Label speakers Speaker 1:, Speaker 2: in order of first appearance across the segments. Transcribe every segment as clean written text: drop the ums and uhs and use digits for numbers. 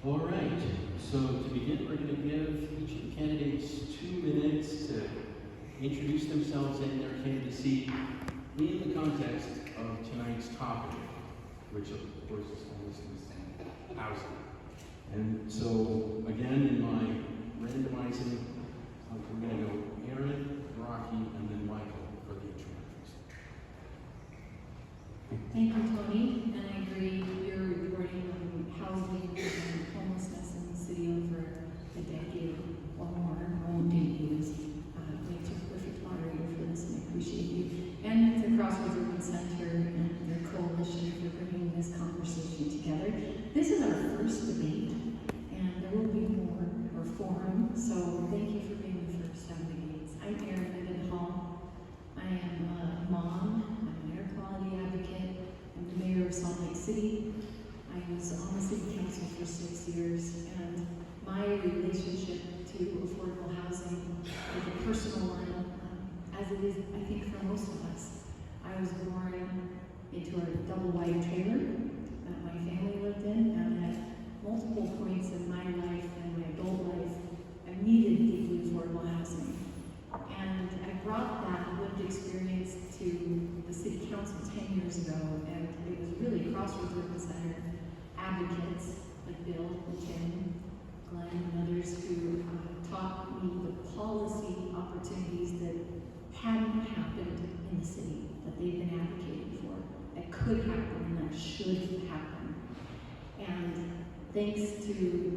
Speaker 1: All right, so to begin, we're going to give each of the candidates 2 minutes to introduce themselves and their candidacy in the context of tonight's topic, which of course is homelessness and housing. And so, again, in my randomizing, we're going to go Erin, Rocky, and then Michael for the introductions.
Speaker 2: Thank you, Tony, and I agree. You're reporting on housing and homelessness in the city over a decade or more. Roland Davey was makes a perfect moderator for this, and I appreciate you. And the Crossroads Urban Center and their coalition for bringing this conversation together. This is our first debate, and there will be more, or forum, so thank you for being the first out of the gates. I'm Erin Mendenhall. I am a mom, I'm an air quality advocate, I'm the mayor of Salt Lake City. I was on the city council for 6 years, and my relationship to affordable housing is a personal one, as it is, I think, for most of us. I was born into a double-wide trailer that my family lived in, and at multiple points in my life and my adult life, I needed deeply affordable housing. And I brought that lived experience to the city council 10 years ago, and it was really Crossroads Urban Center advocates like Bill and Tim, Glenn, and others who taught me the policy opportunities that hadn't happened in the city, that they've been advocating for, that could happen and that should happen. And thanks to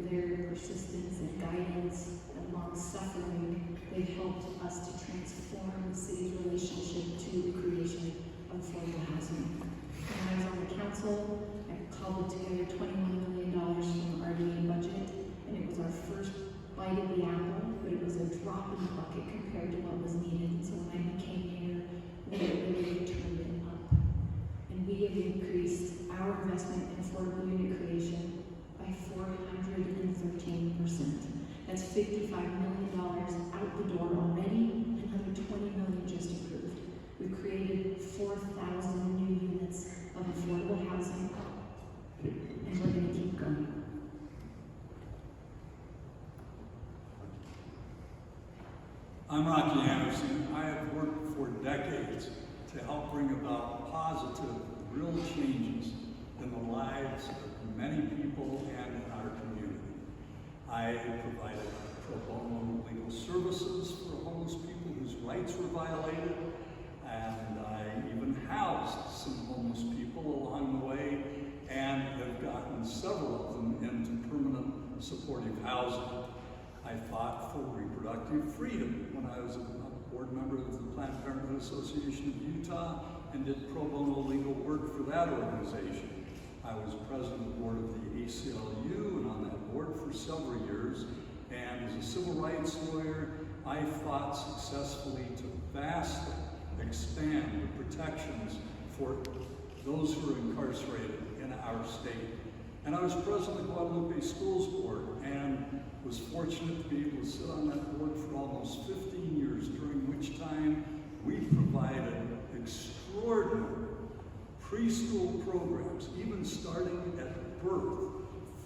Speaker 2: their persistence and guidance and long suffering, they've helped us to transform the city's relationship to the creation of affordable housing. When I was on the council, I cobbled together $21 million from the RDA budget, and it was our first bite of the apple, but it was a drop in the bucket compared to what was needed. So when I became mayor, we really turned it up. And we have increased our investment in affordable unit creation by 413%. That's $55 million out the door already, another $20 million just approved. We've created 4,000 new units of affordable housing, and we're going to keep going.
Speaker 3: I'm Rocky Anderson. I have worked for decades to help bring about positive, real changes in the lives of many people and in our community. I provided pro bono legal services for homeless people whose rights were violated, and I even housed some homeless people along the way and have gotten several of them into permanent supportive housing. I fought for reproductive freedom when I was a board member of the Planned Parenthood Association of Utah and did pro bono legal work for that organization. I was president of the board of the ACLU and on that board for several years. And as a civil rights lawyer, I fought successfully to vastly expand the protections for those who are incarcerated in our state. And I was president of the Guadalupe Schools Board and was fortunate to be able to sit on that board for almost 15 years, during which time we provided extraordinary preschool programs, even starting at birth,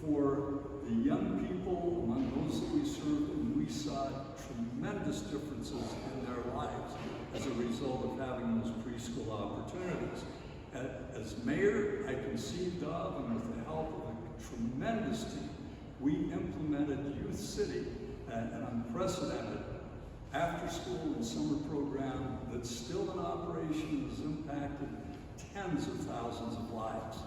Speaker 3: for the young people among those that we served, and we saw tremendous differences in their lives as a result of having those preschool opportunities. As mayor, I conceived of, and with the help of a tremendous team, we implemented Youth City, an unprecedented after-school and summer program that's still in operation and has impacted tens of thousands of lives.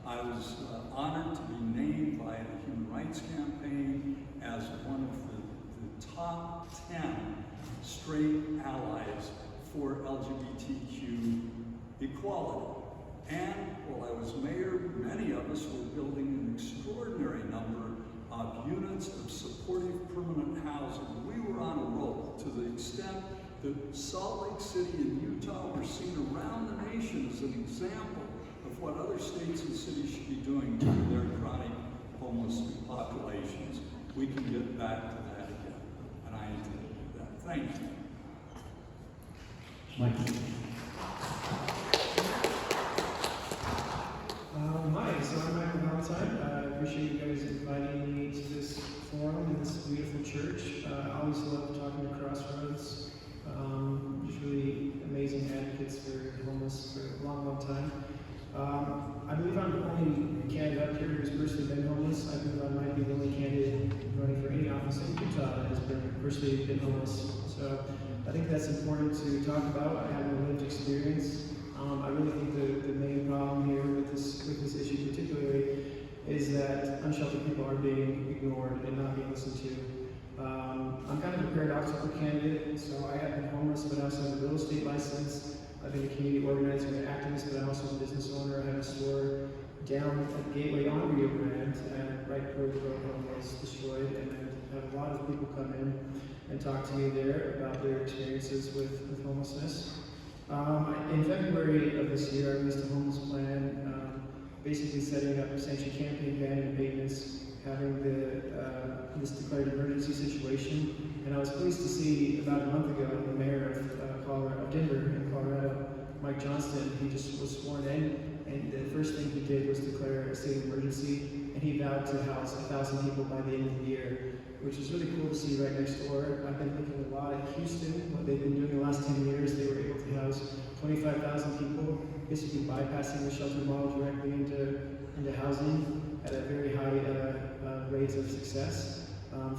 Speaker 3: I was honored to be named by the Human Rights Campaign as one of the top 10 straight allies for LGBTQ equality. And while I was mayor, many of us were building an extraordinary number of units of supportive permanent housing. We were on a roll to the extent that Salt Lake City and Utah were seen around the nation as an example of what other states and cities should be doing to their chronic homeless populations. We can get back to that again, and I intend to do that. Thank you.
Speaker 1: Michael.
Speaker 4: Hi, so I'm Michael Valentine. I appreciate you guys inviting me forum in this beautiful church. I always love talking to Crossroads. Just really amazing advocates for the homeless for a long, long time. I believe I'm the only candidate up here who's personally been homeless. I believe I might be the only candidate running for any office in Utah that has personally been homeless. So I think that's important to talk about. I have no lived experience. I really think the main problem here with this issue particularly is that unsheltered people are being ignored and not being listened to. I'm kind of a paradoxical candidate, so I have been homeless, but I also have a real estate license. I've been a community organizer and activist, but I'm also a business owner. I have a store down at Gateway on Rio Grande, right where the road home was destroyed, and I have a lot of people come in and talk to me there about their experiences with homelessness. In February of this year, I released a homeless plan, basically setting up a sanctioned campaign banning abatements, having this declared emergency situation. And I was pleased to see about a month ago the mayor of Denver in Colorado, Mike Johnston, he just was sworn in, and the first thing he did was declare a state of emergency, and he vowed to house 1,000 people by the end of the year, which is really cool to see right next door. I've been looking a lot at Houston, what they've been doing the last 10 years. They were able to house 25,000 people, basically bypassing the shelter model directly into housing at a very high rates of success.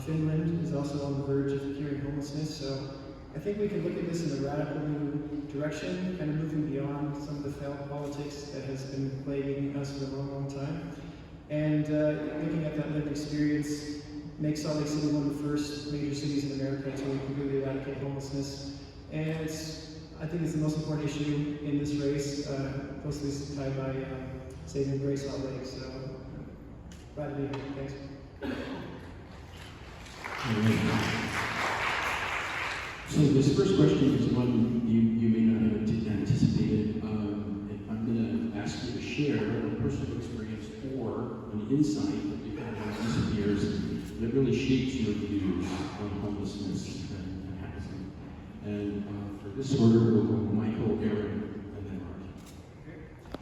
Speaker 4: Finland is also on the verge of curing homelessness, so I think we can look at this in a radical new direction, kind of moving beyond some of the failed politics that has been plaguing us for a long, long time. And looking at that lived experience makes Salt Lake City one of the first major cities in America to completely eradicate homelessness. And I think it's the most important issue in this race, closely tied by saving Grace Salt Lake. So glad to be here. Thanks.
Speaker 1: So this first question is one you may not have anticipated. I'm going to ask you to share a personal experience or an insight that you've had in recent years that really shapes your views on homelessness and housing. And for this order, we'll go Michael, Erin, and then Mark.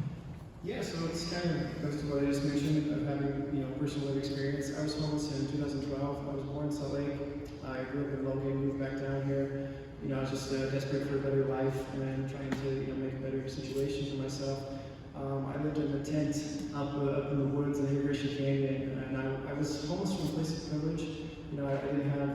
Speaker 4: Yeah, so it's kind of goes to what I just mentioned of having personal lived experience. I was homeless in 2012. I was born in Salt Lake. I grew up in Logan, moved back down here. I was just desperate for a better life and trying to make a better situation for myself. I lived in a tent up in the woods in Immigration Canyon, and I was homeless from a place of privilege. I didn't have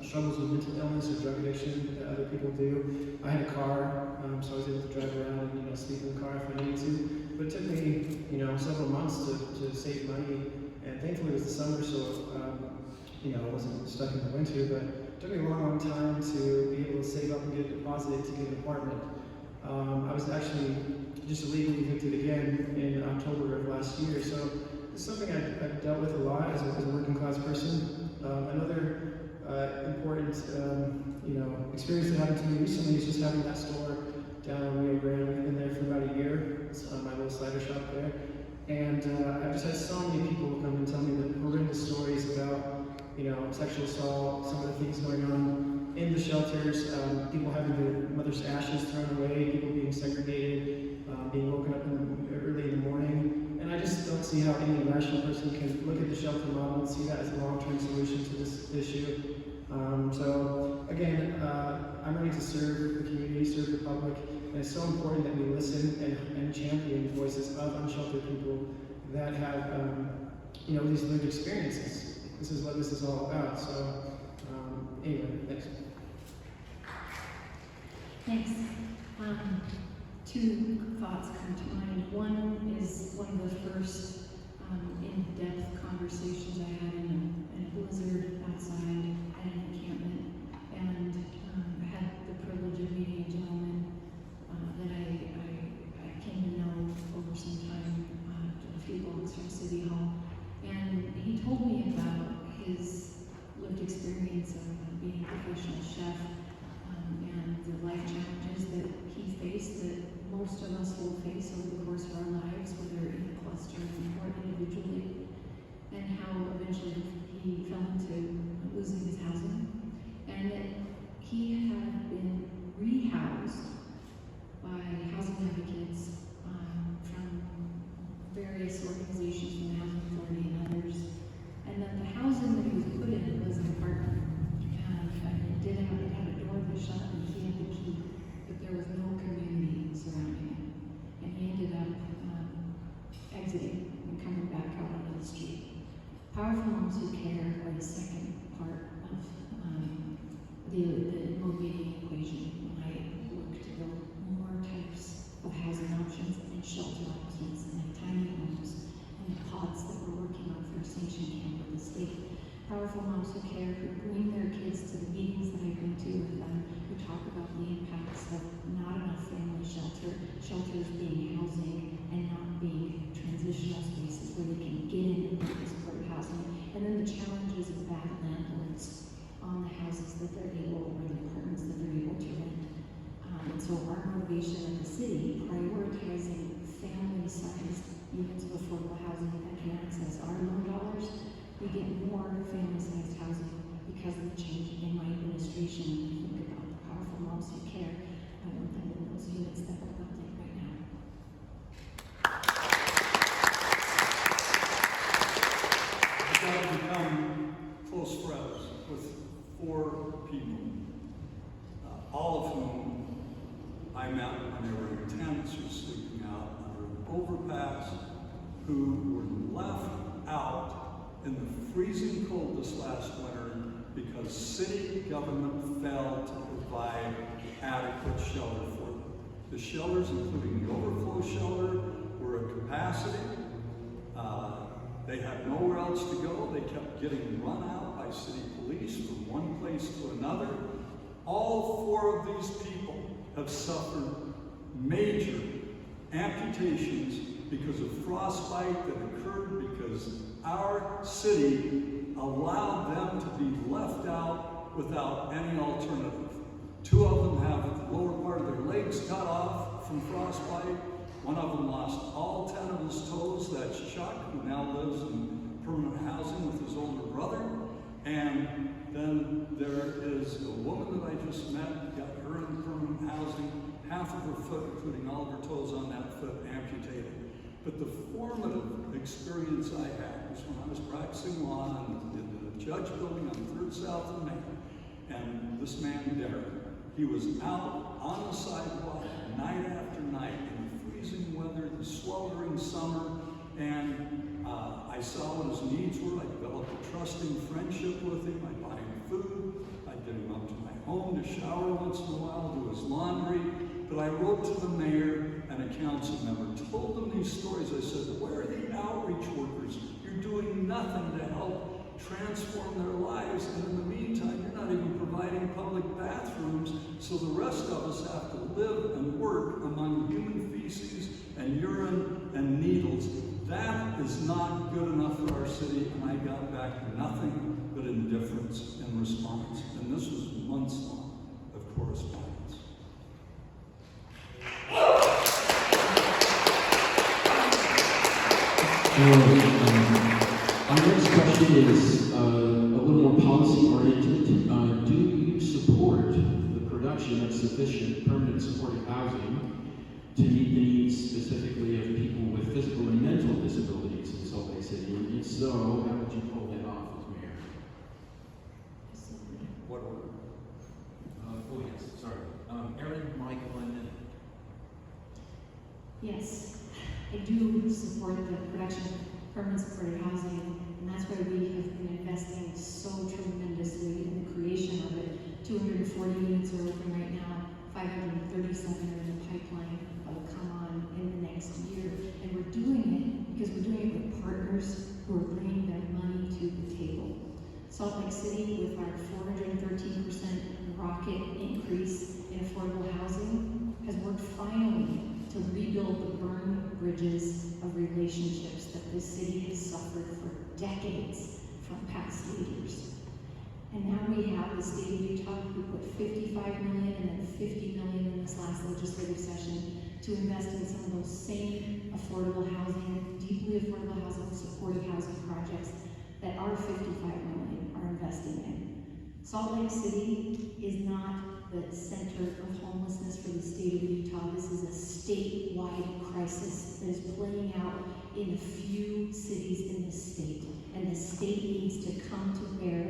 Speaker 4: struggles with mental illness or drug addiction that other people do. I had a car, so I was able to drive around and sleep in the car if I needed to. But it took me, several months to save money, and thankfully it was the summer, so I wasn't stuck in the winter. But it took me a long, long time to be able to save up and get a deposit to get an apartment. I was actually just illegally evicted again in October of last year, so it's something I've dealt with a lot as a working class person. Another important experience that happened to me recently is just having that store down in Rio Grande. We've been there for about a year. It's my little cider shop there. And I've just had so many people come and tell me the horrendous stories about sexual assault, some of the things going on in the shelters, people having their mother's ashes thrown away, people being segregated, being woken up early in the morning. And I just don't see how any rational person can look at the shelter model and see that as a long-term solution to this issue. So again, I'm ready to serve the community, serve the public, and it's so important that we listen and champion voices of unsheltered people that have these lived experiences. This is what this is all about. So anyway, thanks.
Speaker 2: Thanks. Two thoughts come to mind. One is one of the first in-depth conversations I had in a blizzard outside at an encampment, and I had the privilege of meeting a gentleman that I came to know over some time, a few blocks from City Hall, and he told me about his lived experience of being a professional chef and the life challenges that he faced that most of us will face over the course of our lives, whether in a cluster or individually, and how eventually he fell into losing his housing, and that he had been rehoused by housing advocates from various organizations from the Housing Authority and others, and that the housing that he was Powerful Moms Who Care are the second part of the motivating equation when I look to build more types of housing options and shelter options and tiny homes and the pods that we're working on for Extinction Camp with the state. Powerful Moms Who Care, who bring their kids to the meetings that I've been to with them, who talk about the impacts of not enough family shelters being housing and not being transitional spaces where they can get in and get supportive housing, and then the challenges of bad landlords on the houses that they're able, or the apartments that they're able to rent. And so our motivation of the city, prioritizing family-sized units of affordable housing that can access our loan dollars, we get more family-sized housing because of the change in my administration. When you think about the Powerful Moms Who Care, I want them in those units that we're building right now.
Speaker 3: I've become close friends with 4 people, all of whom I met when they were in tents or sleeping out under an overpass, who were left out in the freezing cold this last winter because city government failed to provide adequate shelter for them. The shelters, including the overflow shelter, were at capacity. They had nowhere else to go. They kept getting run out by city police from one place to another. All 4 of these people have suffered major amputations because of frostbite that occurred because our city allowed them to be left out without any alternative. 2 of them have the lower part of their legs cut off from frostbite. 1 of them lost all 10 of his toes. That's Chuck, who now lives in permanent housing with his older brother. And then there is a woman that I just met, got her in permanent housing, half of her foot, including all of her toes on that foot, amputated. But the formative experience I had was when I was practicing law in the judge building on 3rd South and Main. And this man, Derek, he was out on the sidewalk night after night in the freezing weather, the sweltering summer, and I saw what his needs were. I developed a trusting friendship with him. I'd buy him food. I'd get him up to my home to shower once in a while, do his laundry. But I wrote to the mayor and a council member, told them these stories. I said, where are the outreach workers? You're doing nothing to help transform their lives, and in the meantime, you're not even providing public bathrooms, so the rest of us have to live and work among human feces and urine and needles. That is not good enough for our city, and I got back nothing but indifference in response. And this was months long of correspondence.
Speaker 1: Our next question is a little more policy-oriented. Do you support the production of sufficient permanent supportive housing to meet the needs specifically of people with physical and mental disabilities in Salt Lake City? And if so, how would you pull that off as mayor?
Speaker 3: What order?
Speaker 1: Erin, Michael, and then.
Speaker 2: Yes, I do support the production of permanent supportive housing, and that's why we have been investing so tremendously in the creation of it. 240 units are open right now, 537 are in the pipeline that will come on in the next year. And we're doing it because we're doing it with partners who are bringing their money to the table. Salt Lake City, with our 413% rocket increase in affordable housing, has worked finally to rebuild the burned bridges of relationships that this city has suffered for decades from past leaders. And now we have the state of Utah who put $55 million and then $50 million in this last legislative session to invest in some of those same affordable housing, deeply affordable housing, supportive housing projects that our $55 million are investing in. Salt Lake City is not the center of homelessness for the state of Utah. This is a statewide crisis that is playing out in a few cities in the state. And the state needs to come to bear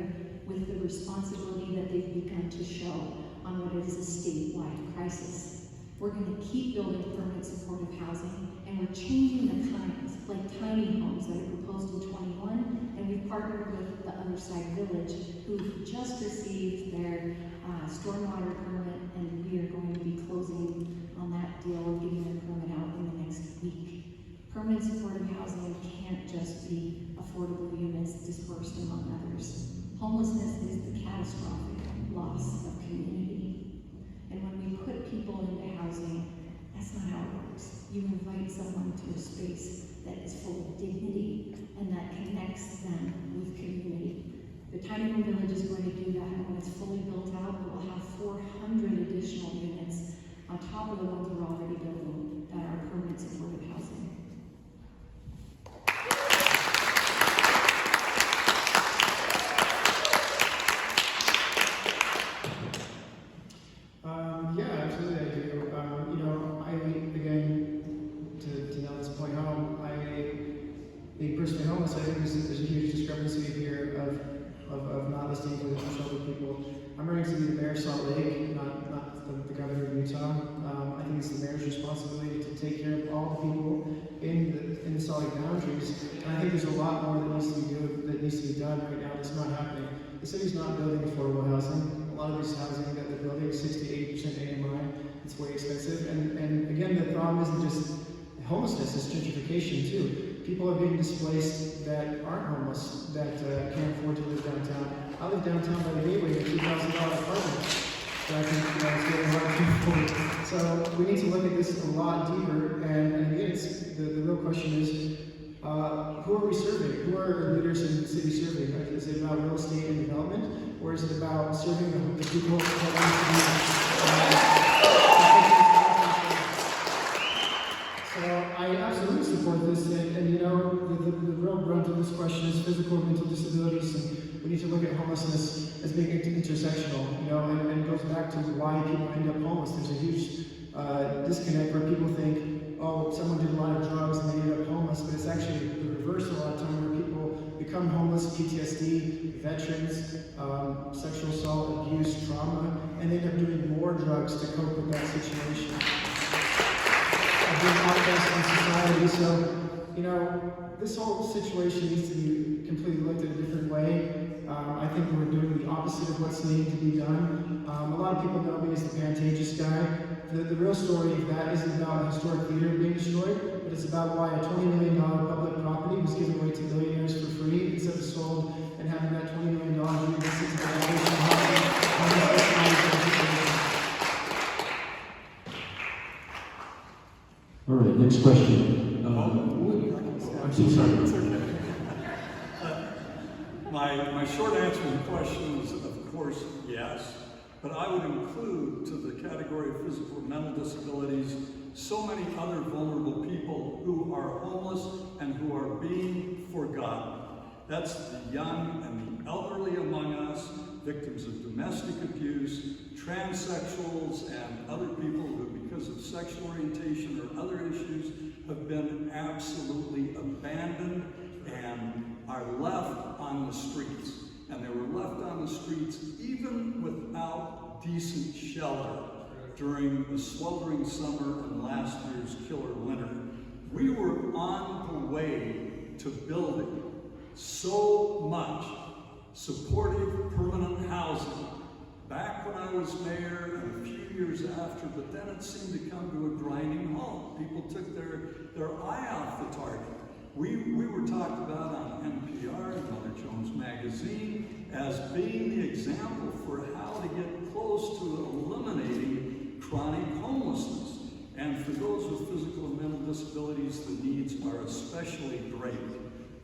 Speaker 2: with the responsibility that they've begun to show on what is a statewide crisis. We're going to keep building permanent supportive housing, and we're changing the kinds, like tiny homes that are proposed in 21, and we've partnered partnered with the Other Side Village, who just received their stormwater permit, and we are going to be closing on that deal, getting their permit out in the next week. Permanent supportive housing can't just be affordable units dispersed among others. Homelessness is the catastrophic loss of community. And when we put people into housing, that's not how it works. You invite someone to a space that is full of dignity and that connects them with community. The Tiny Home Village is going to do that, and when it's fully built out, it will have 400 additional units on top of the ones we're already building that are permanent supportive housing.
Speaker 4: Yeah, absolutely I do. You know, again, to nail this point home, being personally homeless, I think there's a huge discrepancy here of not listening to the sheltered people. I'm running to be the mayor of Salt Lake, not the governor of Utah. I think it's the mayor's responsibility to take care of all the people in the Salt Lake boundaries. And I think there's a lot more that needs to be done right now that's not happening. The city's not building affordable housing. A lot of this housing that they're building, 60 to 80% AMI, it's way expensive. And again, the problem isn't just homelessness, it's gentrification too. People are being displaced that aren't homeless, that can't afford to live downtown. I live downtown by the Gateway in a $2,000 apartment. That I think it's getting hard to afford. So we need to look at this a lot deeper. And again, the real question is, who are we serving? Who are leaders in the city serving? Is it about real estate and development, or is it about serving the people that want to be? So I absolutely support this, and you know, the real brunt of this question is physical and mental disabilities, and we need to look at homelessness as being intersectional, you know, and it goes back to why people end up homeless. There's a huge disconnect where people think, oh, someone did a lot of drugs and they ended up homeless, but it's actually the reverse a lot of time where people become homeless, PTSD, veterans, sexual assault, abuse, trauma, and they end up doing more drugs to cope with that situation. Being outcast in society, so, you know, this whole situation needs to be completely looked at a different way. I think we're doing the opposite of what's needing to be done. A lot of people know me as the Pantages guy. The real story of that isn't about a historic theater being destroyed, but it's about why a $20 million public property was given away to billionaires for free instead of sold, and having that $20 million reinvested into education,
Speaker 1: All right, next question. I'm so sorry.
Speaker 3: It's okay. My short answer to the question is, of course, yes. But I would include to the category of physical and mental disabilities so many other vulnerable people who are homeless and who are being forgotten. That's the young and the elderly among us, victims of domestic abuse, transsexuals, and other people who, because of sexual orientation or other issues, have been absolutely abandoned and are left on the streets. And they were left on the streets even without decent shelter during the sweltering summer and last year's killer winter. We were on the way to building so much supportive permanent housing back when I was mayor and a few years after, but then it seemed to come to a grinding halt. People took their eye off the target. We were talked about on NPR and Mother Jones Magazine as being the example for how to get close to eliminating chronic homelessness. And for those with physical and mental disabilities, the needs are especially great.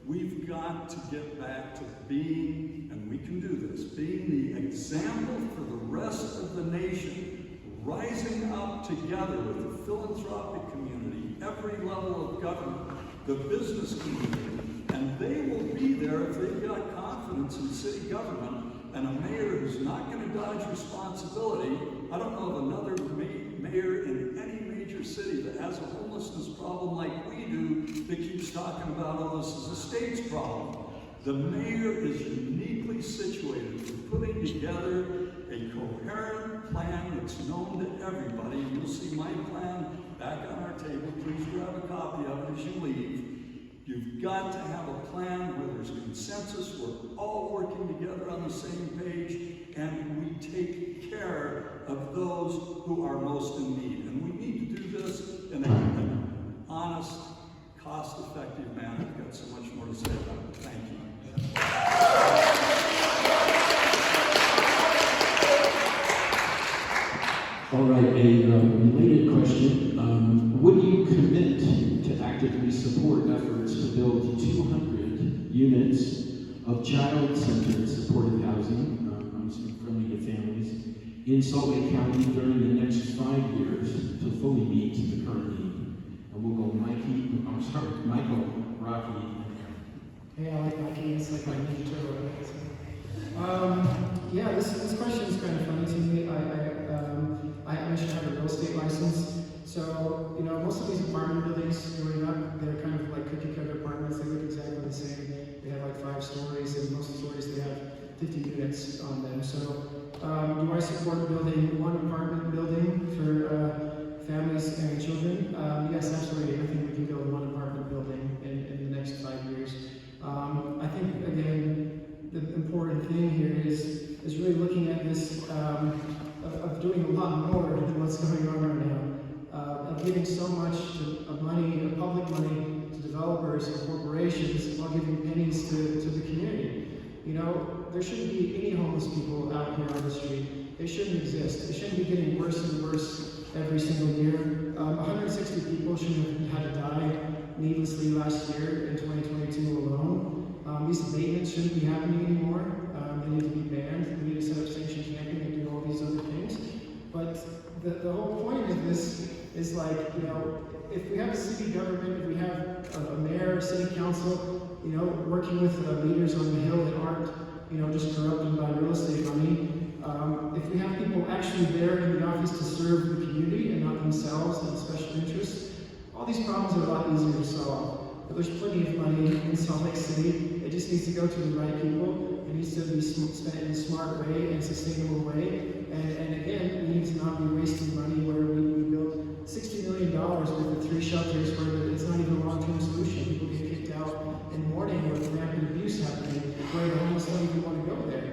Speaker 3: We've got to get back to being, and we can do this, being the example for the rest of the nation, rising up together with the philanthropic community, every level of government, the business community, and they will be there if they've got confidence in city government and a mayor who's not going to dodge responsibility. I don't know of another mayor in any major city that has a homelessness problem like we do that keeps talking about, oh, this is a state's problem. The mayor is uniquely situated for putting together a coherent plan that's known to everybody. You'll see my plan back on our table. Please grab a copy of it as you leave. You've got to have a plan where there's consensus, we're all working together on the same page, and we take care of those who are most in need. And we need to do this in an honest, cost-effective manner. I've got so much more to say about it. Thank you.
Speaker 1: All right, a related question. Would you commit to actively support efforts to build 200 units of child-centered supportive housing, friendly to families, in Salt Lake County during the next 5 years to fully meet the current need? And we'll go Michael, Rocky, and Erin.
Speaker 4: Hey, I like Mikey. It's like my Ninja Turtle. Yeah, this question is kind of funny to me. I actually have a real estate license. So, you know, most of these apartment buildings growing up, they're kind of like cookie cutter apartments. They look exactly the same. They have like 5 stories, and most stories they have 50 units on them. So, do I support building one apartment building for families and children? Yes, absolutely. I think we can build one apartment building in the next 5 years. I think, again, the important thing here is really looking at this of doing a lot more than what's going on right now, of giving so much of money, of public money, to developers and corporations while giving pennies to the community. You know, there shouldn't be any homeless people out here on the street. They shouldn't exist. They shouldn't be getting worse and worse every single year. 160 people shouldn't have had to die needlessly last year in 2022 alone. These abatements shouldn't be happening anymore. They need to be banned. We need to set up sanctioned camping and do all these other things. But the whole point of this is like, you know, if we have a city government, if we have a mayor, a city council, you know, working with leaders on the Hill that aren't, you know, just corrupted by real estate money, if we have people actually there in the office to serve the community and not themselves and special interests, all these problems are a lot easier to solve. But there's plenty of money in Salt Lake City. It just needs to go to the right people. It needs to be spent in a smart way and sustainable way. And again, we need to not be wasting money where we build $60 million worth of 3 shelters where it's not even a long-term solution. People get kicked out in the morning with rampant abuse happening, where the homeless don't even want to go there.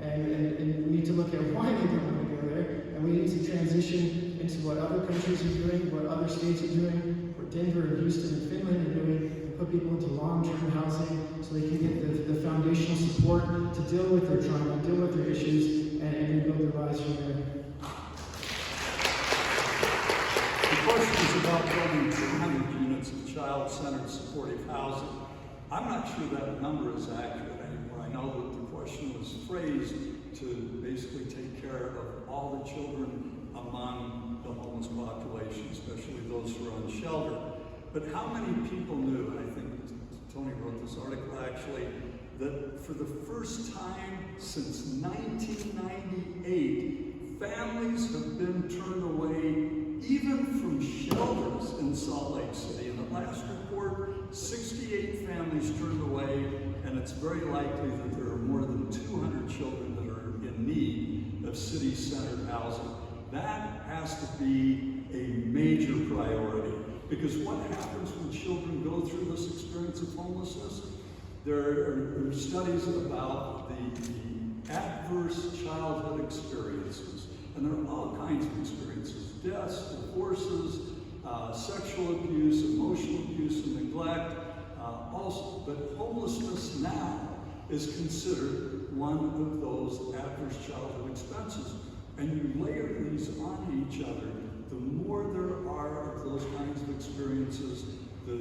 Speaker 4: And we need to look at why they don't want to go there. And we need to transition into what other countries are doing, what other states are doing, what Denver and Houston and Finland are doing, and put people into long-term housing so they can get the foundational support to deal with their trauma, deal with their issues, and rebuild their lives from there.
Speaker 3: The question is about building 200 units of child-centered supportive housing. I'm not sure that number is accurate anymore. I know that the question was phrased to basically take care of all the children among the homeless population, especially those who are unsheltered. But how many people knew, and I think Tony wrote this article actually, that for the first time since 1998, families have been turned away even from shelters in Salt Lake City. In the last report, 68 families turned away, and it's very likely that there are more than 200 children that are in need of city-centered housing. That has to be a major priority, because what happens when children go through this experience of homelessness? There are studies about the adverse childhood experiences, and there are all kinds of experiences: deaths, divorces, sexual abuse, emotional abuse, and neglect. Also, but homelessness now is considered one of those adverse childhood expenses. And you layer these on each other, the more there are of those kinds of experiences, the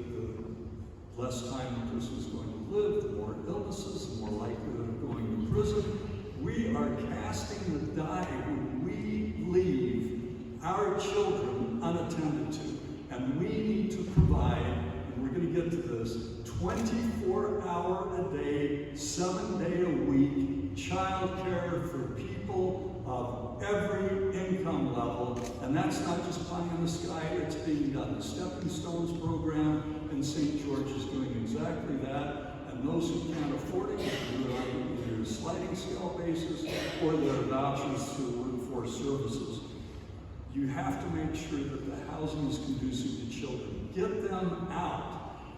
Speaker 3: less time the person is going to live, the more illnesses, the more likelihood of going to prison. We are casting the die when we leave our children unattended to. And we need to provide, and we're going to get to this, 24-hour-a-day, 7-day-a-week childcare for people of every income level. And that's not just pie in the sky, it's being done. The Stepping Stones program in St. George is doing exactly that. And those who can't afford it can do it on either a sliding scale basis or their vouchers through workforce services. You have to make sure that the housing is conducive to children. Get them out.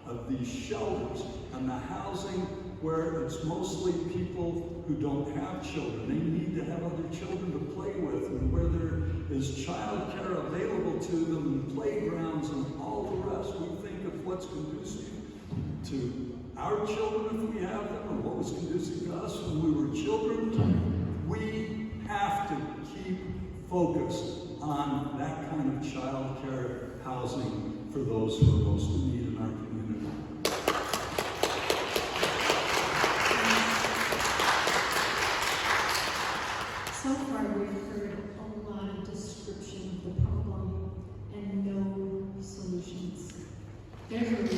Speaker 3: of these shelters and the housing where it's mostly people who don't have children. They need to have other children to play with, and where there is child care available to them, and playgrounds and all the rest. We think of what's conducive to our children if we have them, or what was conducive to us when we were children. We have to keep focused on that kind of child care housing for those who are most in need in our community.
Speaker 2: So far, we've heard a lot of description of the problem and no solutions. There's a reality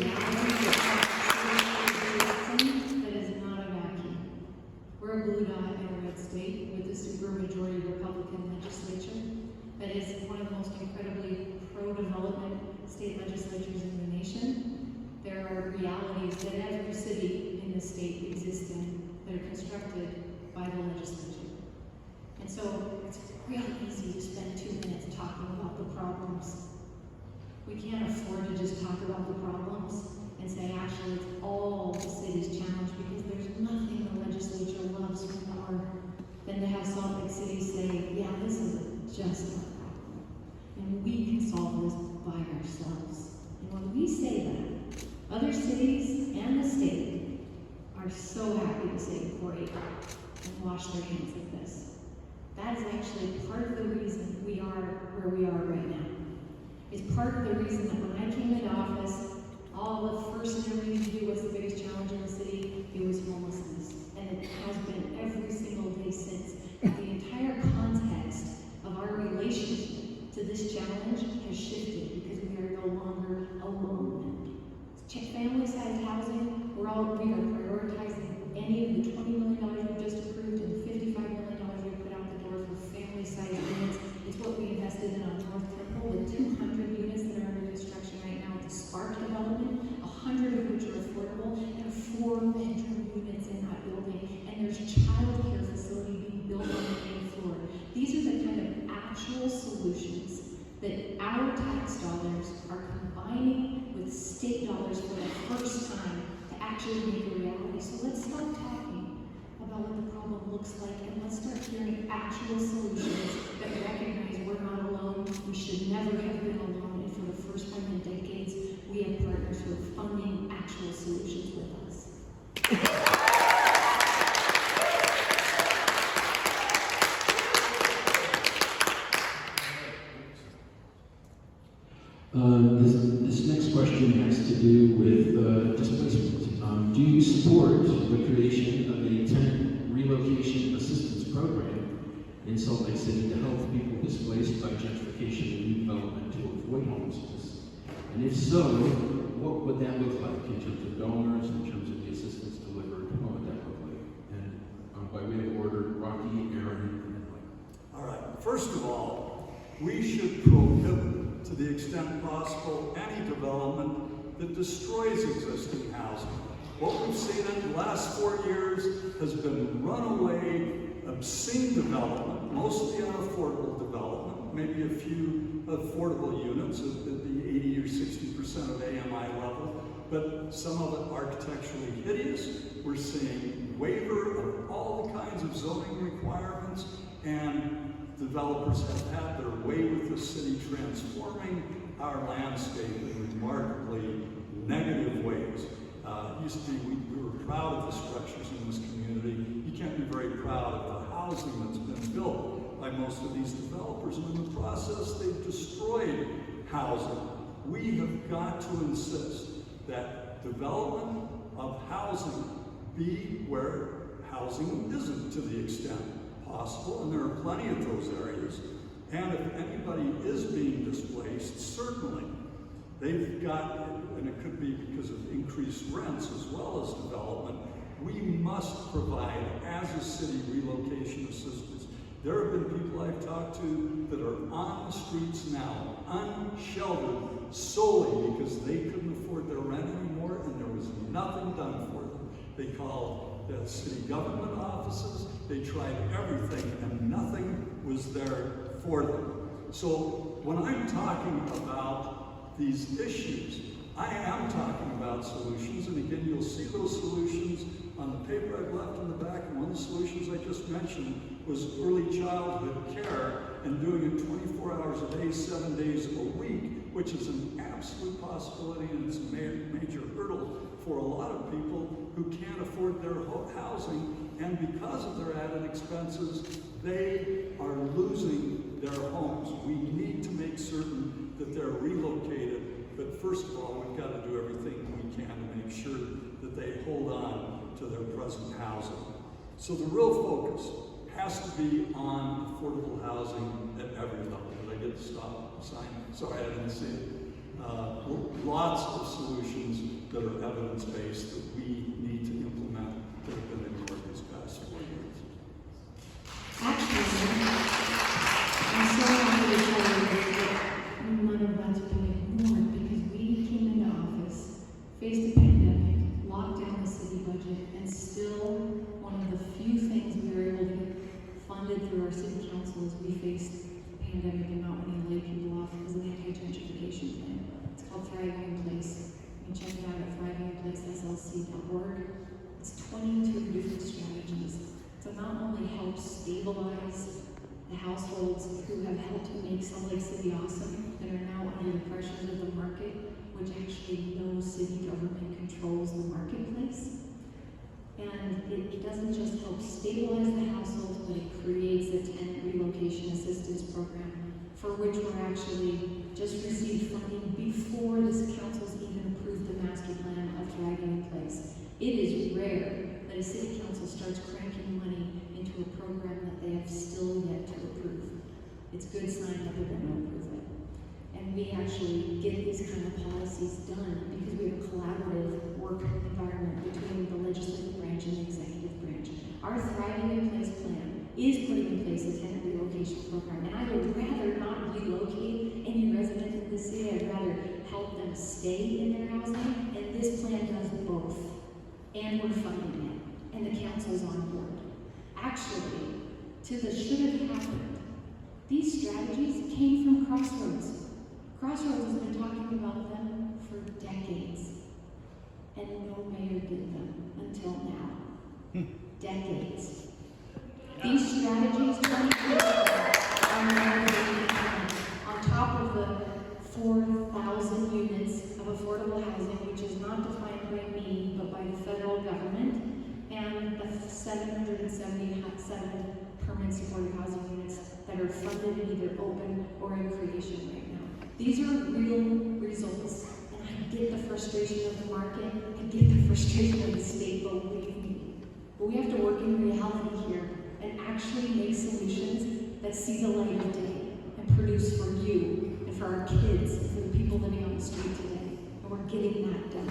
Speaker 2: that is not a vacuum. We're a blue dot in a red state with a supermajority Republican legislature that is one of the most incredibly pro-development state legislatures in the nation. There are realities that every city in the state exists in that are constructed by the legislature. And so it's real easy to spend 2 minutes talking about the problems. We can't afford to just talk about the problems and say, actually, it's all the city's challenge, because there's nothing the legislature loves more than to have Salt Lake City say, yeah, this is just our problem. And we can solve this by ourselves. And when we say that, other cities and the state are so happy to say, great, and wash their hands of this. That is actually part of the reason we are where we are right now. It's part of the reason that when I came into office, all the first thing we needed to do was the biggest challenge in the city. It was homelessness. And it has been every single day since. And the entire context of our relationship to this challenge has shifted because we are no longer alone. Family-sized housing, we are prioritizing any of the $20 million we've just approved and the $55 million we put out the door for family-sized units. It's what we invested in on North Temple, the 200 units that are under construction right now at the Spark development, 100 of which are affordable, and 4-bedroom units in that building. And there's a child care facility being built on the main floor. These are the kind of actual solutions that our tax dollars are combining with state dollars for the first time to actually make a reality. So let's stop talking about what the problem looks like, and let's start hearing actual solutions that recognize we're not alone. We should never have been alone, and for the first time in decades, we have partners who are funding actual solutions with us.
Speaker 1: This next question has to do with displacement. Do you support the creation of a tenant relocation assistance program in Salt Lake City to help people displaced by gentrification and redevelopment to avoid homelessness? And if so, what would that look like in terms of donors, in terms of the assistance delivered? What would that look like? And by way of order, Rocky, Erin, and Michael.
Speaker 3: All right, first of all, we should prohibit, to the extent possible, any development that destroys existing housing. What we've seen in the last 4 years has been runaway, obscene development, mostly unaffordable development, maybe a few affordable units at the 80 or 60% of AMI level, but some of it architecturally hideous. We're seeing waiver of all the kinds of zoning requirements, and developers have had their way with the city, transforming our landscape in remarkably negative ways. It used to be we were proud of the structures in this community. You can't be very proud of the housing that's been built by most of these developers, and in the process they've destroyed housing. We have got to insist that development of housing be where housing isn't, to the extent possible, and there are plenty of those areas. And if anybody is being displaced, certainly they've got, and it could be because of increased rents as well as development, we must provide, as a city, relocation assistance. There have been people I've talked to that are on the streets now, unsheltered, solely because they couldn't afford their rent anymore and there was nothing done for them. They called the city government offices, they tried everything, and nothing was there for them. So when I'm talking about these issues, I am talking about solutions, and again, you'll see those solutions on the paper I've left in the back. And one of the solutions I just mentioned was early childhood care and doing it 24 hours a day, 7 days a week, which is an absolute possibility, and it's a major hurdle for a lot of people who can't afford their housing, and because of their added expenses, they are losing their homes. We need to make certain that they're relocated, but first of all, we've got to do everything we can to make sure that they hold on to their present housing. So the real focus has to be on affordable housing at every level. Did I get the stop sign? Sorry, I didn't see it. Lots of solutions that are evidence-based that we need to implement that have been ignored these past 4 years.
Speaker 2: Actually, I'm so happy to tell you that none of that's been ignored because we came into office, faced a pandemic, locked down the city budget, and still one of the few things we were able to get funded through our city council as we faced the pandemic and not wanting to lay people off was an anti-gentrification plan. It's called Thriving in Place. You can check it out at thrivinginplaceslc.org. It's 22 different strategies to not only help stabilize the households who have helped make Salt Lake City awesome that are now under the pressures of the market, which actually no city government controls the marketplace. And it doesn't just help stabilize the household, but it creates a tenant relocation assistance program for which we're actually just received funding before this council's even approved the master plan of Thriving in Place. It is rare that a city council starts cranking money into a program that they have still yet to approve. It's a good sign that they're going to approve it. And we actually get these kind of policies done because we have a collaborative work environment between the legislative branch and the executive branch. Our Thriving in Place plan is putting in place a tenant relocation program, and I would rather not relocate any resident in the city. I'd rather help them stay in their housing, and this plan does both. And we're funding it, and the council's on board. Actually, to the should have happened, these strategies came from Crossroads. Crossroads has been talking about them for decades, and no mayor did them until now. Decades. These strategies, 20% on top of the 4,000 units of affordable housing, which is not defined by me, but by the federal government, and the 777 permanent supportive housing units that are funded and either open or in creation right now. These are real results, and I get the frustration of the market, I get the frustration of the state, believe me. But we have to work in reality here and actually make solutions that see the light of day and produce for you and for our kids and for the people living on the street today. And we're getting that done.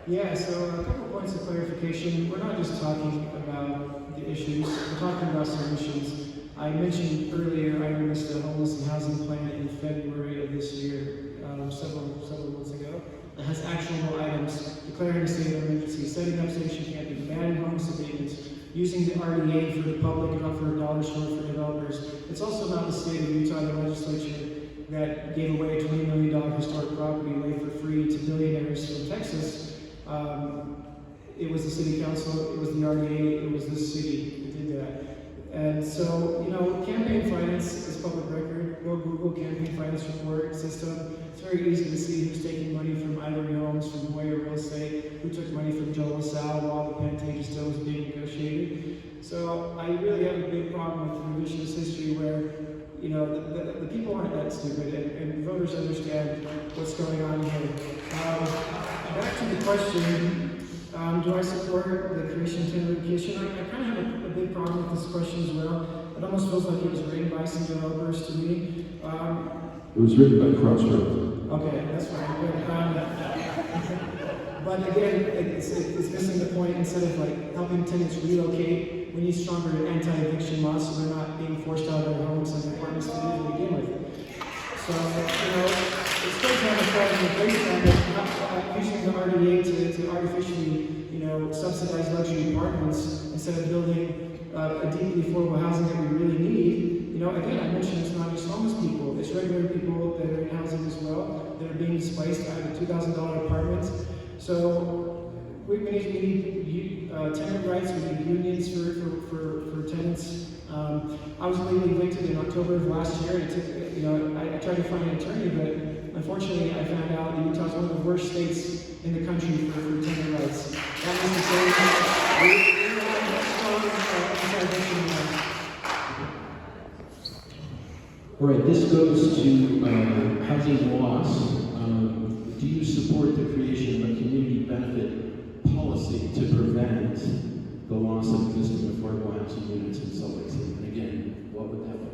Speaker 4: Yeah, so a couple points of clarification. We're not just talking about the issues, we're talking about solutions. I mentioned earlier I released a homeless and housing plan in February of this year, several months ago. It has actionable items: declaring a state of emergency, setting up station camping, banning homeless abatements, using the RDA for the public and not for a dollar store for developers. It's also about the state of Utah, the legislature that gave away a $20 million historic property away for free to billionaires from Texas. It was the city council, it was the RDA, it was the city that did that. And so, you know, campaign finance is public record. Go Google campaign finance report system. It's very easy to see who's taking money from Ivory Homes, from Mayoral Real Estate, who took money from Joe LaSalle while the Pantages deal was being negotiated. So I really have a big problem with revisionist history where, you know, the people aren't that stupid, and voters understand what's going on here. Back to the question, do I support the creation of tenant relocation? I kind of have a big problem with this question as well. It almost feels like it was written by some developers to me.
Speaker 5: It was written by Crossroads.
Speaker 4: Okay, that's fine. But again, it's missing the point. Instead of like helping tenants relocate, we need stronger anti-eviction laws so they're not being forced out of their homes and apartments to live to begin with. So, you know, it's good to have a Thriving in Place plan, but using the RDA to artificially, subsidize luxury apartments instead of building a deeply affordable housing that we really need. Again, I mentioned it's not just homeless people, it's regular people that are in housing as well, that are being displaced out of $2,000 apartments. So we need tenant rights, we need unions for tenants. I was legally evicted in October of last year. It took, I tried to find an attorney, but unfortunately I found out that Utah is one of the worst states in the country for tenant rights. That means to say we have strong anti-eviction laws.
Speaker 1: All right, this goes to housing loss. Do you support the creation of a community benefit policy to prevent the loss of existing affordable housing units in Salt Lake City? And again, what would that look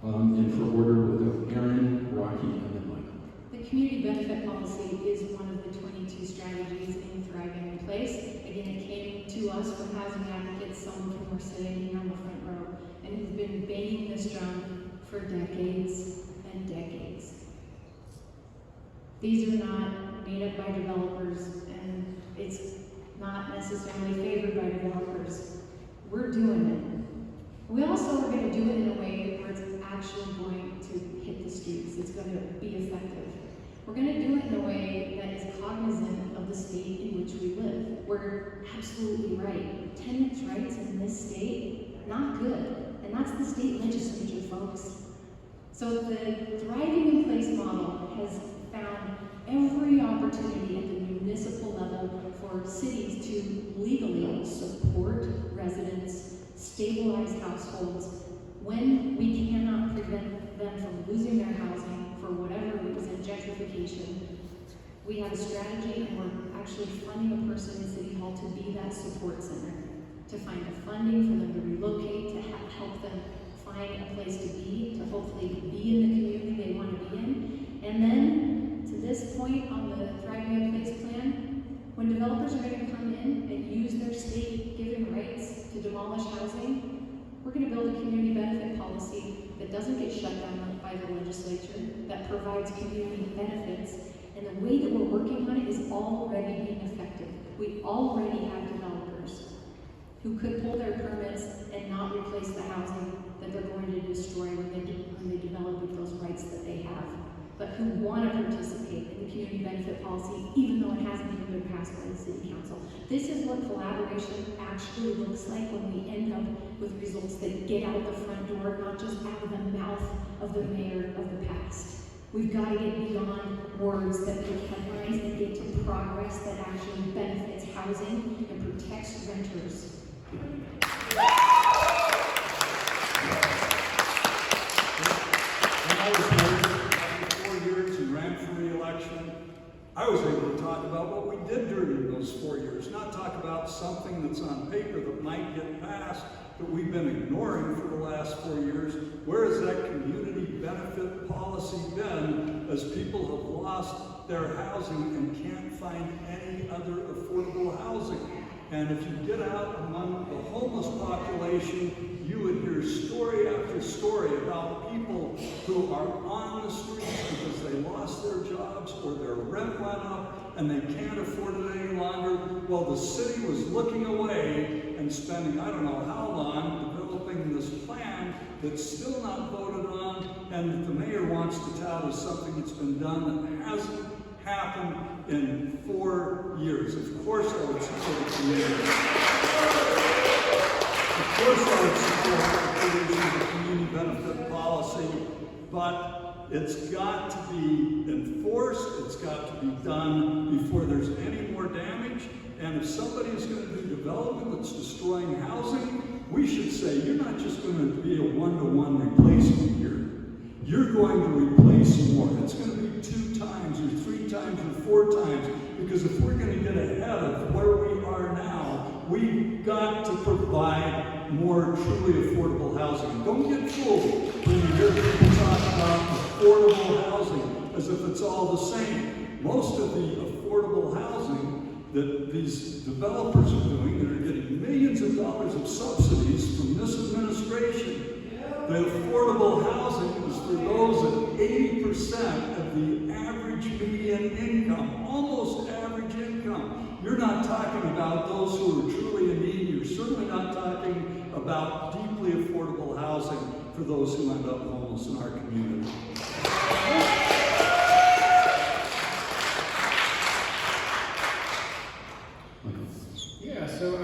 Speaker 1: like? And for order, we'll go Erin, Rocky, and then Michael.
Speaker 2: The community benefit policy is one of the 22 strategies in Thriving in Place. Again, it came to us from housing advocates, some who were sitting here on the front row, and who've been banging this drum for decades and decades. These are not made up by developers, and it's not necessarily favored by developers. We're doing it. We also are going to do it in a way where it's actually going to hit the streets. It's going to be effective. We're going to do it in a way that is cognizant of the state in which we live. We're absolutely right. Tenants' rights in this state, not good. And that's the state legislature, folks. So the Thriving in Place model has found every opportunity at the municipal level for cities to legally support residents, stabilize households, when we cannot prevent them from losing their housing for whatever reason, gentrification. We have a strategy, and we're actually funding a person in City Hall to be that support center, to find the funding for them to relocate, to help them find a place to be, to hopefully be in the community they want to be in. And then, to this point on the Thriving in Place plan, when developers are going to come in and use their state-given rights to demolish housing, we're going to build a community benefit policy that doesn't get shut down by the legislature, that provides community benefits. And the way that we're working on it is already being effective. We already have developers who could pull their permits and not replace the housing that they're going to destroy when they develop with those rights that they have, but who want to participate in the community benefit policy, even though it hasn't even been passed by the City Council. This is what collaboration actually looks like when we end up with results that get out the front door, not just out of the mouth of the mayor of the past. We've got to get beyond words that make headlines and get to progress that actually benefits housing and protects renters.
Speaker 3: When I was mayor after 4 years and ran for re-election, I was able to talk about what we did during those 4 years, not talk about something that's on paper that might get passed that we've been ignoring for the last 4 years. Where has that community benefit policy been as people have lost their housing and can't find any other affordable housing? And if you get out among the homeless population, you would hear story after story about people who are on the streets because they lost their jobs or their rent went up and they can't afford it any longer. Well, the city was looking away and spending I don't know how long developing this plan that's still not voted on and that the mayor wants to tout as something that's been done that hasn't happened in 4 years. Of course I would support the mayor. Of course I would support the creation of a community benefit policy, but it's got to be enforced, it's got to be done before there's any more damage. And if somebody is going to do development that's destroying housing, we should say, you're not just going to be a one-to-one replacement here. You're going to replace more. It's going to be 2 times or 3 times or 4 times, because if we're going to get ahead of where we are now, we've got to provide more truly affordable housing. Don't get fooled when you hear people talk about affordable housing as if it's all the same. Most of the affordable housing that these developers are doing, that are getting millions of dollars of subsidies from this administration, the affordable housing is for those at 80% of the average median income, almost average income. You're not talking about those who are truly in need. You're certainly not talking about deeply affordable housing for those who end up homeless in our community.
Speaker 4: Yeah, so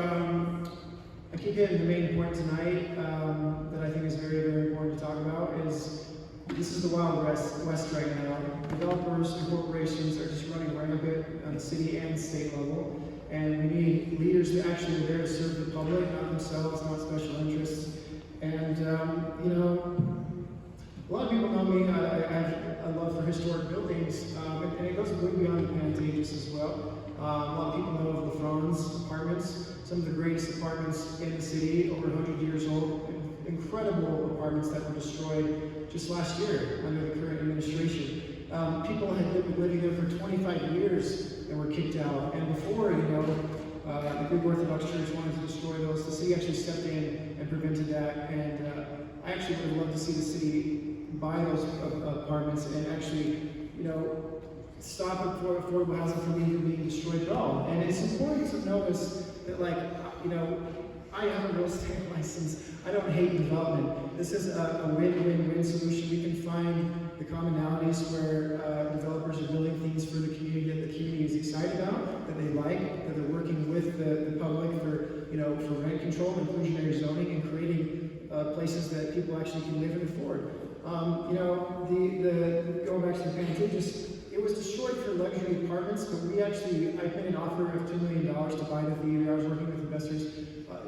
Speaker 4: I keep hitting the main point tonight that I think is very, very important to talk about is this is the Wild West right now. Developers and corporations are just running rampant on the city and state level, and we need leaders who actually are there to serve the public, not themselves, not special interests. And you know, a lot of people know me. I have a love for historic buildings, and it goes way beyond the Pantages as well. A lot of people know of the Franz apartments, some of the greatest apartments in the city, over 100 years old, incredible apartments that were destroyed just last year under the current administration. People had been living there for 25 years and were kicked out. And before, you know, the Greek Orthodox Church wanted to destroy those. The city actually stepped in and prevented that. And I actually would love to see the city buy those apartments and actually, you know, stop affordable housing from being destroyed at all. And it's important to notice that, like, you know, I have a real estate license. I don't hate development. This is a win-win-win solution. We can find the commonalities where developers are building things for the community that the community is excited about, that they like, that they're working with the public for, you know, for rent control, inclusionary zoning, and creating places that people actually can live and afford. You know, the going back to the Pantages, it was destroyed for luxury apartments, but I made an offer of $2 million to buy the theater. I was working with investors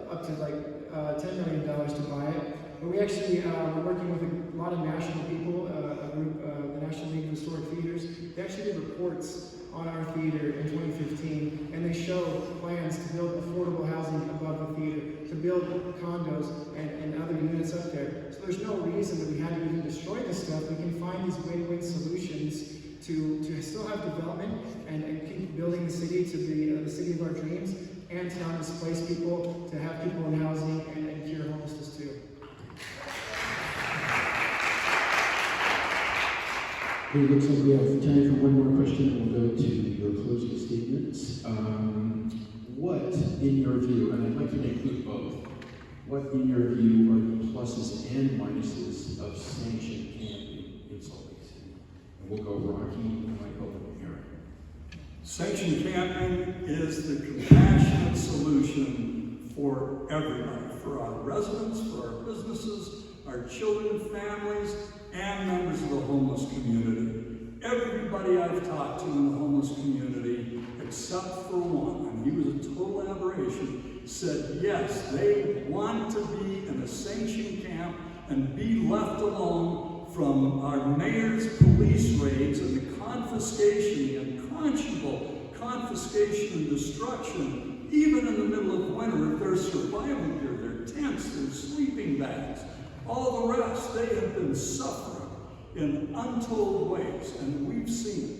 Speaker 4: up to like $10 million to buy it. But we actually were working with a lot of national people, a group, the National League of Historic Theaters. They actually did reports on our theater in 2015, and they show plans to build affordable housing above the theater, to build condos and other units up there. So there's no reason that we had to even destroy this stuff. We can find these win-win solutions to still have development and keep building the city to be the city of our dreams, and to not displace people, to have people in housing and cure homelessness too.
Speaker 5: It looks like we have time for one more question, and we'll go to your closing statements. What, in your view, and I'd like you to include both, what, in your view, are the pluses and minuses of sanctioned camping in Salt Lake City? And we'll go Rocky, Michael, and Erin.
Speaker 3: Sanctioned camping is the compassionate solution for everybody, for our residents, for our businesses, our children, families, and members of the homeless community. Everybody I've talked to in the homeless community, except for one, and he was a total aberration, said yes, they want to be in a sanctioned camp and be left alone from our mayor's police raids and the confiscation, the unconscionable confiscation and destruction, even in the middle of winter, of their survival gear, their tents, their sleeping bags, all the rest. They have been suffering in untold ways, and we've seen it.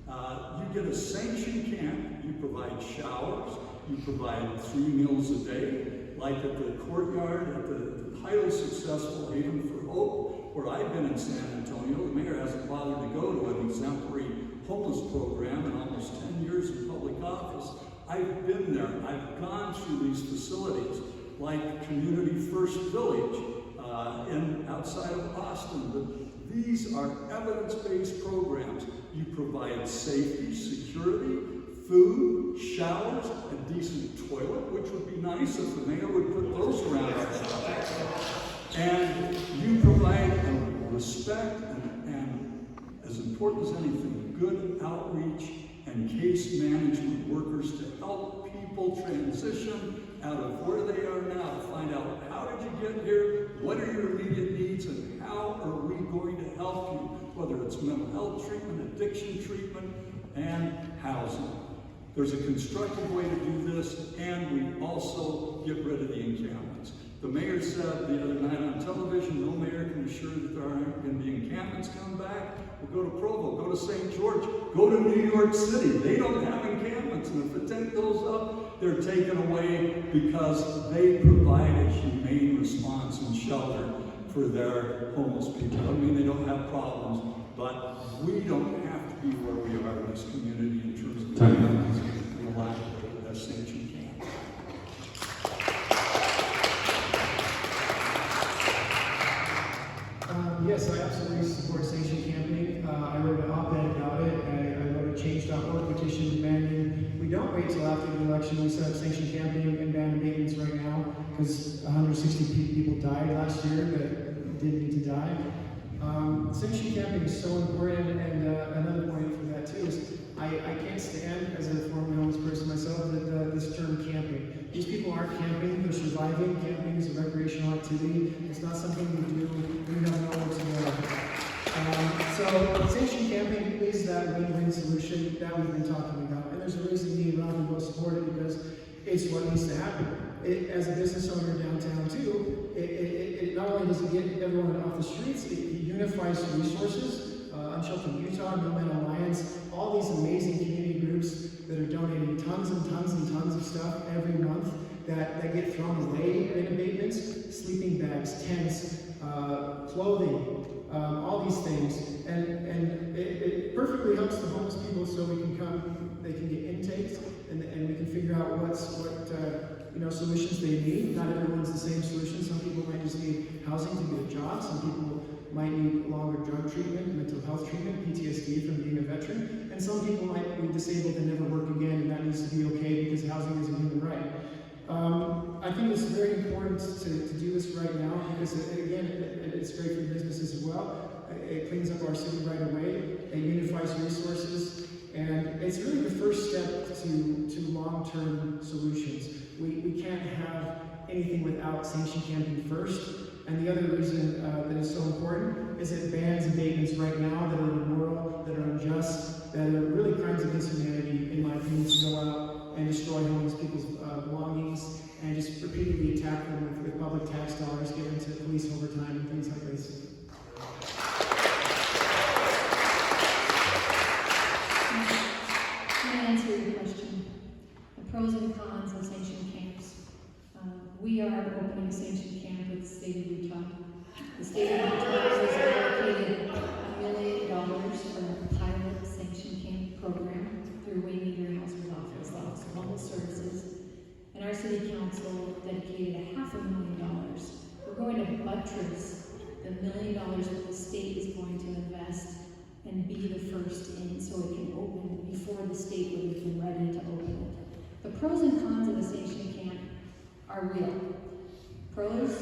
Speaker 3: You get a sanctioned camp, you provide showers, you provide 3 meals a day, like at the courtyard at the highly successful Haven for Hope, where I've been in San Antonio. The mayor hasn't bothered to go to an exemplary homeless program in almost 10 years in public office. I've been there. I've gone through these facilities, like Community First Village outside of Austin. But these are evidence-based programs. You provide safety, security, food, showers, a decent toilet, which would be nice if the mayor would put those around our house. And you provide respect and, as important as anything, good outreach and case management workers to help people transition out of where they are now, to find out how did you get here, what are your immediate needs, and how are we going to help you, whether it's mental health treatment, addiction treatment, and housing. There's a constructive way to do this, and we also get rid of the encampments. The mayor said the other night on television, no mayor can assure that there aren't going to be encampments come back. Well, go to Provo, go to St. George, go to New York City. They don't have encampments, and if the tent goes up, they're taken away because they provide a humane response and shelter for their homeless people. I don't mean they don't have problems, but we don't have to be where we are in this community in terms of violence and the lack of a sanctioned camp.
Speaker 4: Yes, I absolutely support sanctioned camping. I wrote an op-ed about it. I wrote a change.org petition demanding we don't wait till after the election. We set up sanctioned camping and ban abatements right now because 160 people died last year that didn't need to die. Sanctioned camping is so important, and another point for that too is I can't stand, as a former homeless person myself, that this term camping. These people aren't camping, they're surviving. Camping is a recreational activity. It's not something we do when we have nowhere to go. So sanctioned camping is that win-win solution that we've been talking about. And there's a reason me and Rob both support it, because it's what needs to happen. As a business owner downtown too, it not only does it get everyone off the streets, it unifies resources. Unsheltered Utah, No Man Alliance, all these amazing community groups that are donating tons and tons and tons of stuff every month that get thrown away in abatements, sleeping bags, tents, clothing, all these things. And it perfectly helps the homeless people so we can come, they can get intakes, and we can figure out what solutions they need. Not everyone's the same solution. Some people might just need housing to get a job. Some people might need longer drug treatment, mental health treatment, PTSD from being a veteran. And some people might be disabled and never work again, and that needs to be okay because housing is a human right. I think it's very important to do this right now because, it's great for businesses as well. It cleans up our city right away. It unifies resources. And it's really the first step to long-term solutions. We can't have anything without sanctioned camping first. And the other reason that is so important is it bans abatements right now that are immoral, that are unjust, that are really crimes against humanity, in my opinion, to go out and destroy homeless people's belongings and just repeatedly attack them with public tax dollars given to police overtime and things like this.
Speaker 2: Can I answer your question? The pros and cons of sanctioned camps. We are opening a sanctioned camp with the state of Utah. The state of Utah has allocated $1 million for a pilot sanctioned camp program through Waymeter House's Office of Homeless Services. And our city council dedicated $500,000. We're going to buttress the $1 million that the state is going to invest and be the first in so it can open before the state would have been ready to open it. The pros and cons of the sanctioned camp are real. Pros,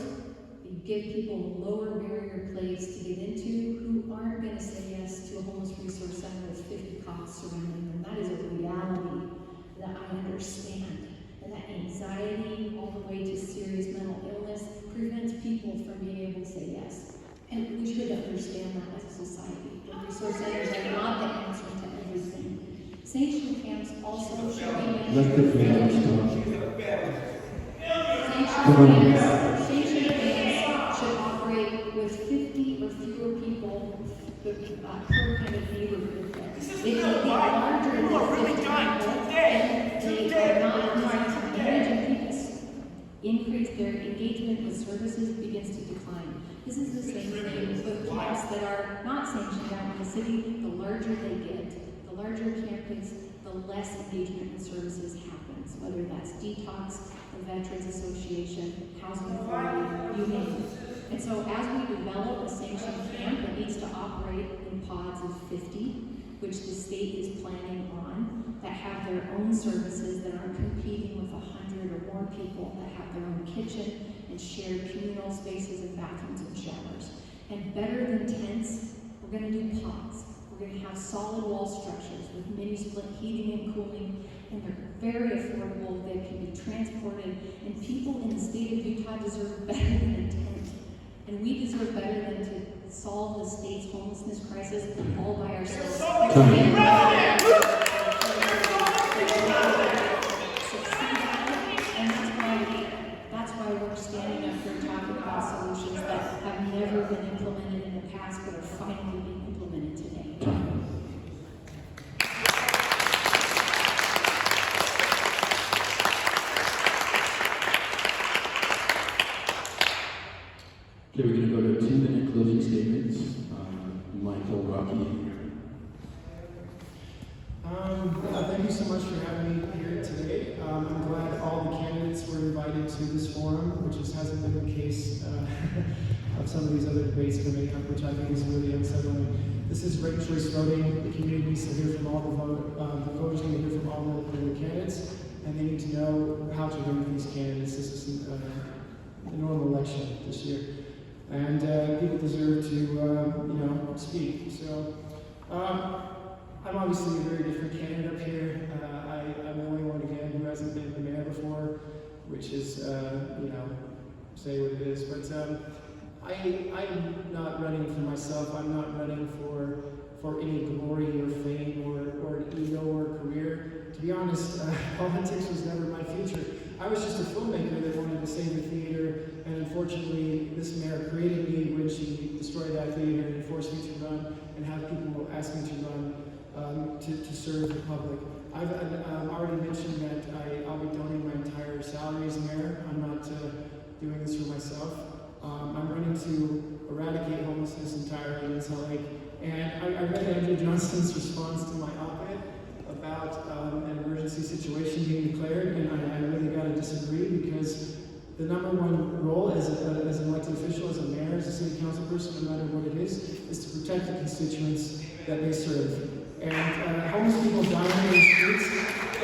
Speaker 2: you give people a lower barrier place to get into who aren't going to say yes to a homeless resource center with 50 cops surrounding them. That is a reality that I understand. And that anxiety, all the way to serious mental illness, prevents people from being able to say yes. And we should understand that as a society. The resource centers are not the answer to everything. Sanctioned camps also should be
Speaker 5: Let the families talk.
Speaker 2: Sanctioned camps should operate with 50 or fewer people per kind of neighborhood. They can be larger than 50 people, and they are not designed to manage, and people's increase their engagement with services begins to decline. This is the same thing with camps that are not sanctioned out in the city. The larger they get, the larger camp is, the less engagement with services happens, whether that's detox, the Veterans Association, Housing Authority, you name it. And so as we develop a sanctioned camp that needs to operate in pods of 50, which the state is planning on, that have their own services that aren't competing with 100 or more people, that have their own kitchen and shared communal spaces and bathrooms and showers. And better than tents, we're going to do pods. We're going to have solid wall structures with mini split heating and cooling, and they're very affordable. They can be transported, and people in the state of Utah deserve better than a tent. And we deserve better than to solve the state's homelessness crisis all by ourselves. That's why we're standing up here talking about solutions that have never been implemented in the past but are finally being implemented today.
Speaker 5: Okay, we're going to go to Michael, Rocky, and Erin.
Speaker 4: Thank you so much for having me here today. I'm glad all the candidates were invited to this forum, which hasn't been the case of some of these other debates coming up, which I think is really unsettling. This is ranked choice voting. The community needs to hear from all the voters need to hear from all the candidates, and they need to know how to vote for these candidates. This isn't a normal election this year, and people deserve to speak. So. I'm obviously a very different candidate up here. I'm the only one again who hasn't been the mayor before, which is, say what it is. But I'm not running for myself. I'm not running for any glory or fame or ego or career. To be honest, politics was never my future. I was just a filmmaker that wanted to save the theater, and unfortunately, this mayor created me when she destroyed that theater and forced me to run and have people ask me to run. To serve the public. I've already mentioned that I'll be donating my entire salary as mayor. I'm not doing this for myself. I'm running to eradicate homelessness entirely in Salt Lake. And I read Andrew Johnston's response to my op-ed about an emergency situation being declared, and I really got to disagree, because the number one role as an elected official, as a mayor, as a city council person, no matter what it is to protect the constituents that they serve. And homeless people dying in the streets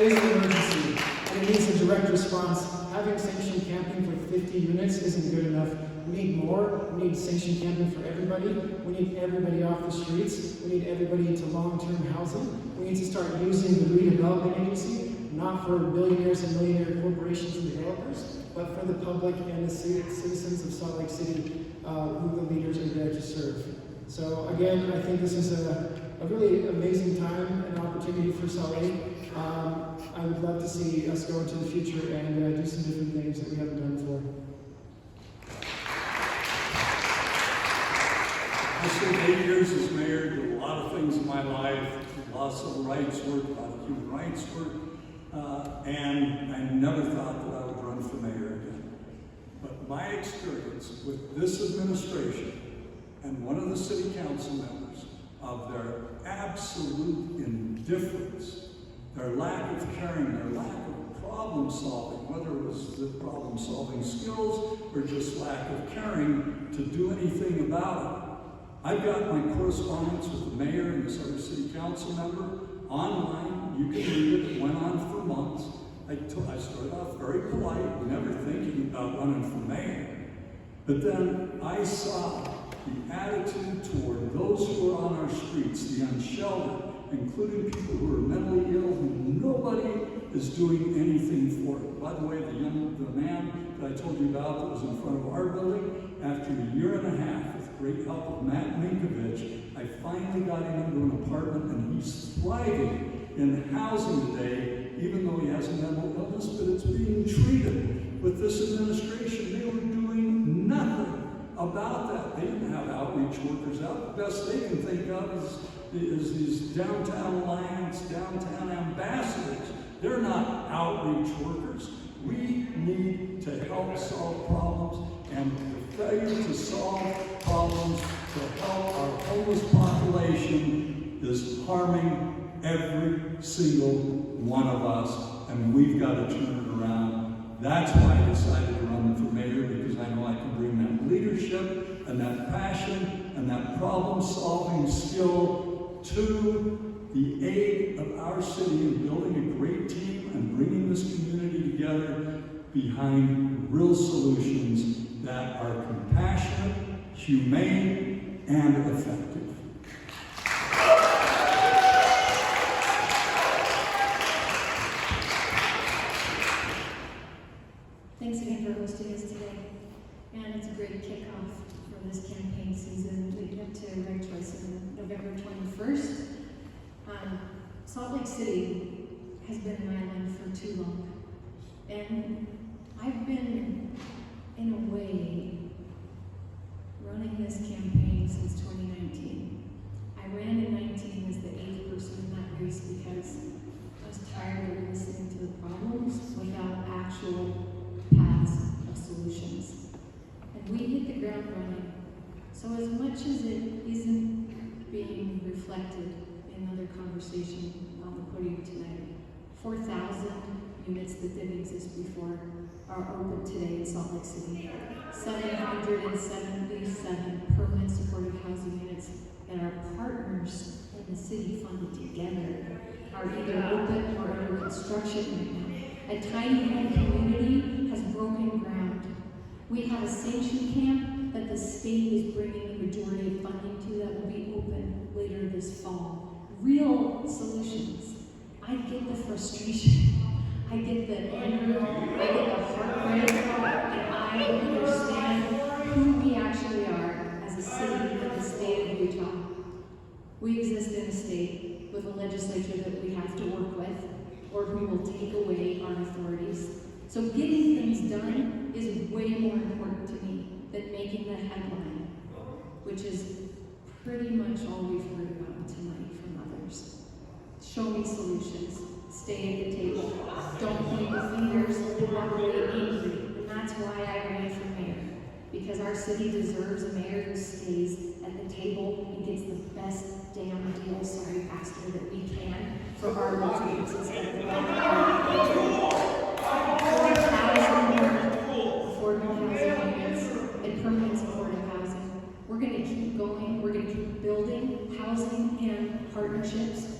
Speaker 4: is an emergency, and it needs a direct response. Having sanctioned camping for 50 units isn't good enough. We need more. We need sanctioned camping for everybody. We need everybody off the streets. We need everybody into long-term housing. We need to start using the redevelopment agency, not for billionaires and millionaire corporations and developers, but for the public and the citizens of Salt Lake City, who the leaders are there to serve. So again, I think this is a really amazing time and opportunity for Salt Lake. I would love to see us go into the future and do some different things that we haven't done before.
Speaker 3: I spent 8 years as mayor, did a lot of things in my life, a lot of civil rights work, a lot of human rights work, and I never thought that I would run for mayor again. But my experience with this administration and one of the city council members, of their absolute indifference, their lack of caring, their lack of problem solving, whether it was the problem solving skills or just lack of caring to do anything about it. I've got my correspondence with the mayor and this other city council member online. You can read it. It went on for months. I started off very polite, never thinking about running for mayor. But then I saw the attitude toward those who are on our streets, the unsheltered, including people who are mentally ill, who nobody is doing anything for. By the way, the man that I told you about that was in front of our building, after a year and a half, with great help of Matt Minkovich, I finally got him into an apartment, and he's thriving in housing today, even though he has a mental illness, but it's being treated. With this administration, they were doing nothing about that. They didn't have outreach workers out. The best they can think of is these downtown alliance, downtown ambassadors. They're not outreach workers. We need to help solve problems, and the failure to solve problems to help our homeless population is harming every single one of us, and we've got to turn it around. That's why I decided to run for mayor, because I know I can bring that leadership and that passion and that problem-solving skill to the aid of our city in building a great team and bringing this community together behind real solutions that are compassionate, humane, and effective.
Speaker 2: Thanks again for hosting us today. And it's a great kickoff for this campaign season leading up to Ranked Choice on November 21st. Salt Lake City has been an island for too long. And I've been, in a way, running this campaign since 2019. I ran in 19 as the 8th person in that race because I was tired of listening to the problems without actual paths of solutions. And we hit the ground running. So as much as it isn't being reflected in another conversation on the podium tonight. 4,000 units that didn't exist before are open today in Salt Lake City. 777 permanent supportive housing units that our partners in the city funded together are either open or under construction right now. A tiny home community has broken ground. We have a sanctuary camp that the state is bringing the majority of funding to that will be open later this fall. Real solutions. I get the frustration. I get the anger. I get the heartbreak. And I understand who we actually are as a city in the state of Utah. We exist in a state with a legislature that we have to work with, or who will take away our authorities. So getting things done is way more important to me than making the headline, which is pretty much all we've heard about tonight from others. Show me solutions. Stay at the table. Don't point the fingers and walk away angry. And that's why I ran for mayor. Because our city deserves a mayor who stays at the table and gets the best damn deal, sorry pastor, that we can for our residents instead of the affordable housing units and permanent supportive housing. We're going to keep going. We're going to keep building housing and partnerships